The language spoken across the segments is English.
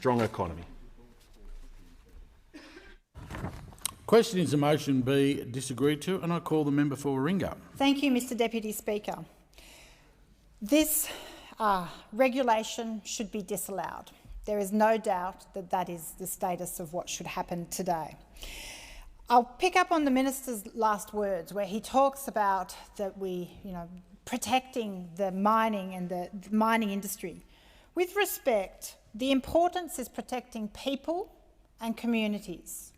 strong economy. Question is the motion be disagreed to, and I call the member for Warringah. Thank you, Mr Deputy Speaker. This regulation should be disallowed. There is no doubt that that is the status of what should happen today. I'll pick up on the minister's last words, where he talks about that protecting the mining and the mining industry. With respect, the importance is protecting people and communities.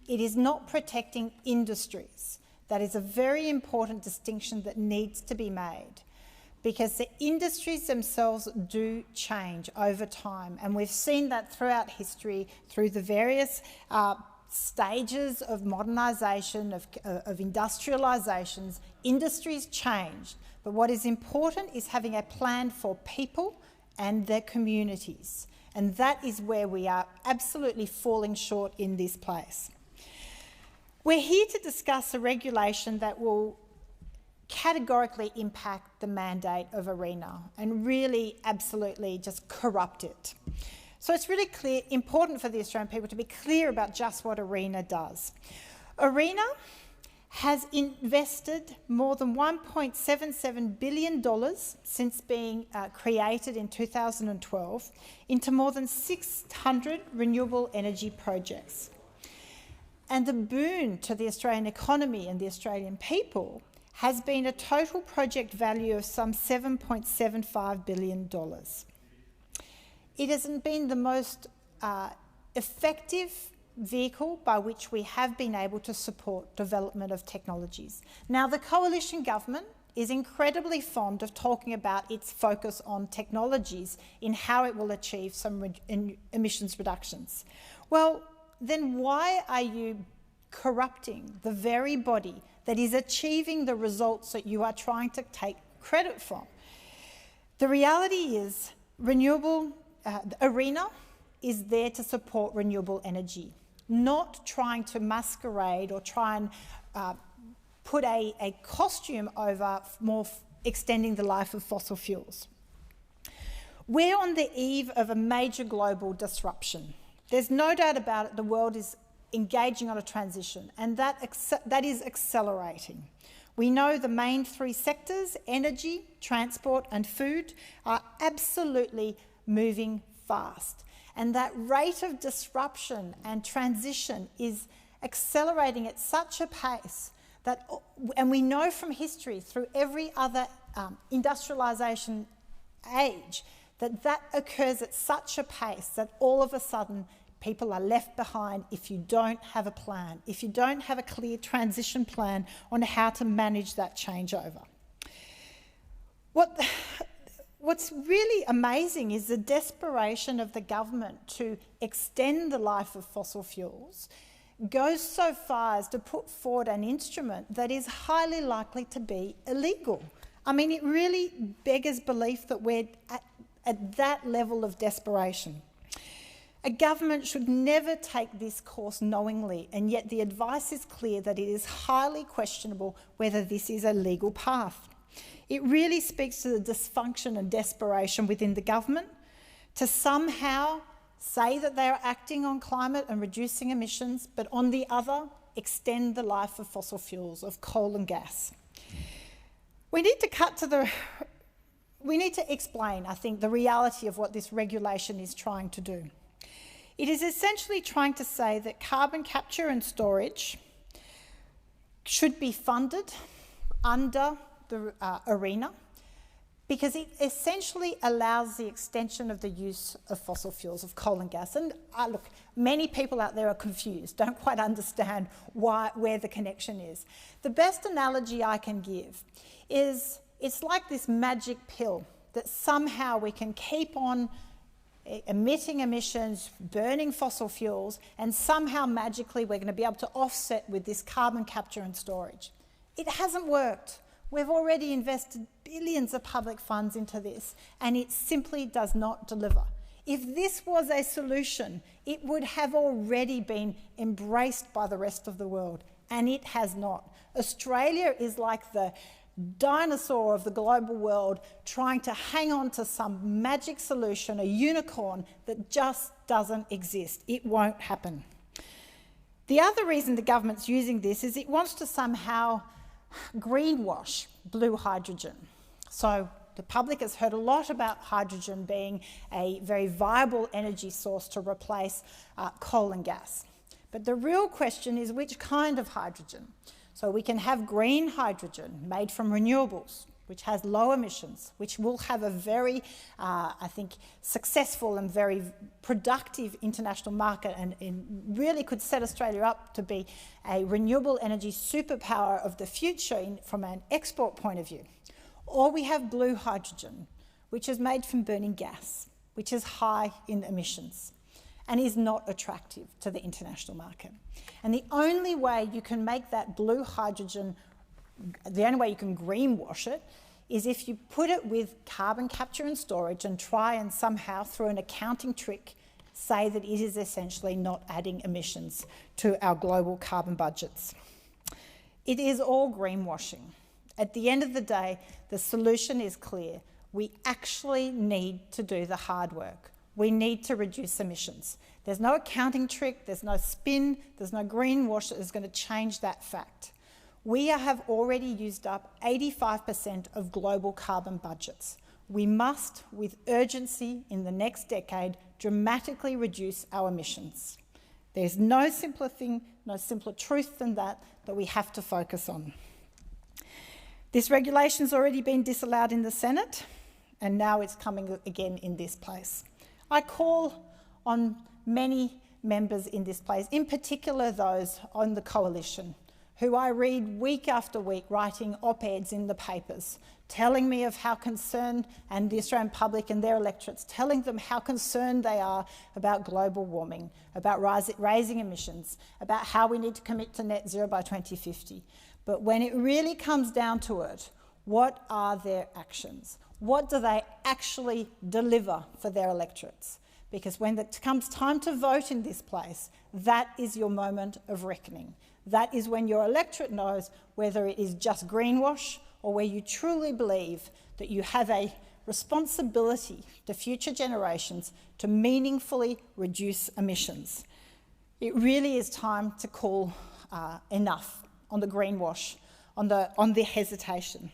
It is not protecting industries. That is a very important distinction that needs to be made, because the industries themselves do change over time, and we've seen that throughout history through the various stages of modernisation, of industrialisations. Industries change, but what is important is having a plan for people and their communities, and that is where we are absolutely falling short in this place. We're here to discuss a regulation that will categorically impact the mandate of ARENA and really absolutely just corrupt it. So it's really important for the Australian people to be clear about just what ARENA does. ARENA has invested more than $1.77 billion since being created in 2012 into more than 600 renewable energy projects. And the boon to the Australian economy and the Australian people has been a total project value of some $7.75 billion. It hasn't been the most effective vehicle by which we have been able to support development of technologies. Now, the coalition government is incredibly fond of talking about its focus on technologies in how it will achieve some emissions reductions. Well, then why are you corrupting the very body that is achieving the results that you are trying to take credit from? The reality is ARENA is there to support renewable energy, not trying to masquerade or try and put a costume over more extending the life of fossil fuels. We're on the eve of a major global disruption. There's no doubt about it, the world is engaging on a transition, and that is accelerating. We know the main three sectors, energy, transport and food, are absolutely moving fast. And that rate of disruption and transition is accelerating at such a pace that, and we know from history through every other industrialisation age, that occurs at such a pace that all of a sudden people are left behind if you don't have a plan, if you don't have a clear transition plan on how to manage that changeover. What's really amazing is the desperation of the government to extend the life of fossil fuels goes so far as to put forward an instrument that is highly likely to be illegal. I mean, it really beggars belief that we're at that level of desperation. A government should never take this course knowingly, and yet the advice is clear that it is highly questionable whether this is a legal path. It really speaks to the dysfunction and desperation within the government to somehow say that they are acting on climate and reducing emissions, but on the other, extend the life of fossil fuels, of coal and gas. We need to explain, I think, the reality of what this regulation is trying to do. It is essentially trying to say that carbon capture and storage should be funded under the ARENA because it essentially allows the extension of the use of fossil fuels, of coal and gas. And look, many people out there are confused, don't quite understand where the connection is. The best analogy I can give is it's like this magic pill that somehow we can keep on emitting emissions, burning fossil fuels, and somehow magically we're going to be able to offset with this carbon capture and storage. It hasn't worked. We've already invested billions of public funds into this, and it simply does not deliver. If this was a solution, it would have already been embraced by the rest of the world, and it has not. Australia is like the dinosaur of the global world trying to hang on to some magic solution, a unicorn that just doesn't exist. It won't happen. The other reason the government's using this is it wants to somehow greenwash blue hydrogen. So the public has heard a lot about hydrogen being a very viable energy source to replace coal and gas. But the real question is which kind of hydrogen? So we can have green hydrogen made from renewables, which has low emissions, which will have a very, I think, successful and very productive international market and really could set Australia up to be a renewable energy superpower of the future from an export point of view. Or we have blue hydrogen, which is made from burning gas, which is high in emissions and is not attractive to the international market. And the only way you can make that blue hydrogen, the only way you can greenwash it, is if you put it with carbon capture and storage and try and somehow, through an accounting trick, say that it is essentially not adding emissions to our global carbon budgets. It is all greenwashing. At the end of the day, the solution is clear. We actually need to do the hard work. We need to reduce emissions. There's no accounting trick, there's no spin, there's no greenwash that is going to change that fact. We have already used up 85% of global carbon budgets. We must, with urgency in the next decade, dramatically reduce our emissions. There's no simpler thing, no simpler truth than that we have to focus on. This regulation's already been disallowed in the Senate, and now it's coming again in this place. I call on many members in this place, in particular those on the coalition, who I read week after week writing op-eds in the papers, telling me of how concerned, and the Australian public and their electorates, telling them how concerned they are about global warming, about raising emissions, about how we need to commit to net zero by 2050. But when it really comes down to it, what are their actions? What do they actually deliver for their electorates? Because when it comes time to vote in this place, that is your moment of reckoning. That is when your electorate knows whether it is just greenwash or where you truly believe that you have a responsibility to future generations to meaningfully reduce emissions. It really is time to call enough on the greenwash, on the hesitation.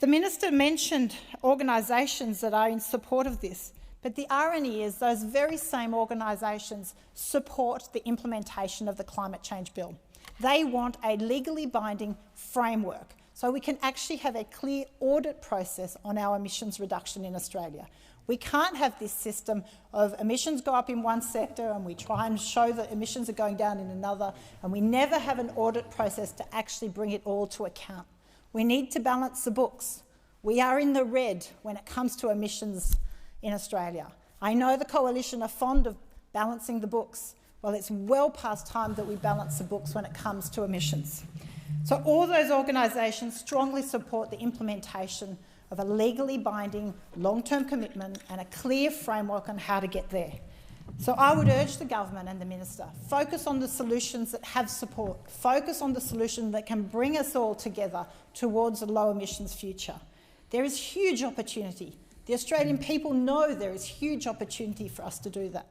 The Minister mentioned organisations that are in support of this, but the irony is those very same organisations support the implementation of the Climate Change Bill. They want a legally binding framework so we can actually have a clear audit process on our emissions reduction in Australia. We can't have this system of emissions go up in one sector and we try and show that emissions are going down in another, and we never have an audit process to actually bring it all to account. We need to balance the books. We are in the red when it comes to emissions in Australia. I know the Coalition are fond of balancing the books. Well, it's well past time that we balance the books when it comes to emissions. So all those organisations strongly support the implementation of a legally binding long-term commitment and a clear framework on how to get there. So I would urge the government and the minister, focus on the solutions that have support, focus on the solution that can bring us all together towards a low emissions future. There is huge opportunity. The Australian people know there is huge opportunity for us to do that.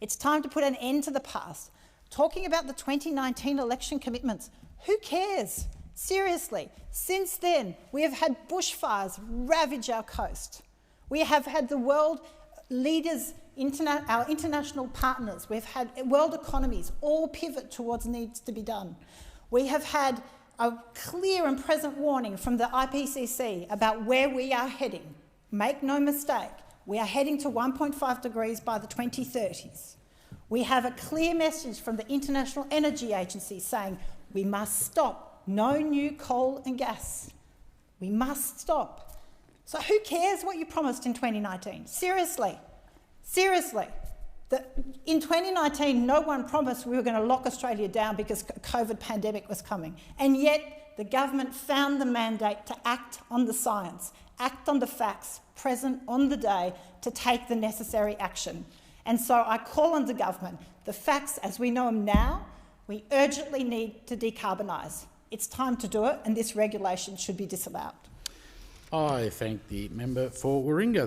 It's time to put an end to the past. Talking about the 2019 election commitments, who cares? Seriously, since then we have had bushfires ravage our coast. We have had the world leaders, our international partners, we've had world economies all pivot towards needs to be done. We have had a clear and present warning from the IPCC about where we are heading. Make no mistake, we are heading to 1.5 degrees by the 2030s. We have a clear message from the International Energy Agency saying we must stop. No new coal and gas. We must stop. So who cares what you promised in 2019? Seriously. In 2019, no one promised we were going to lock Australia down because COVID pandemic was coming. And yet the government found the mandate to act on the science, act on the facts present on the day to take the necessary action. And so I call on the government, the facts as we know them now, we urgently need to decarbonise. It's time to do it, and this regulation should be disallowed. I thank the member for Warringah.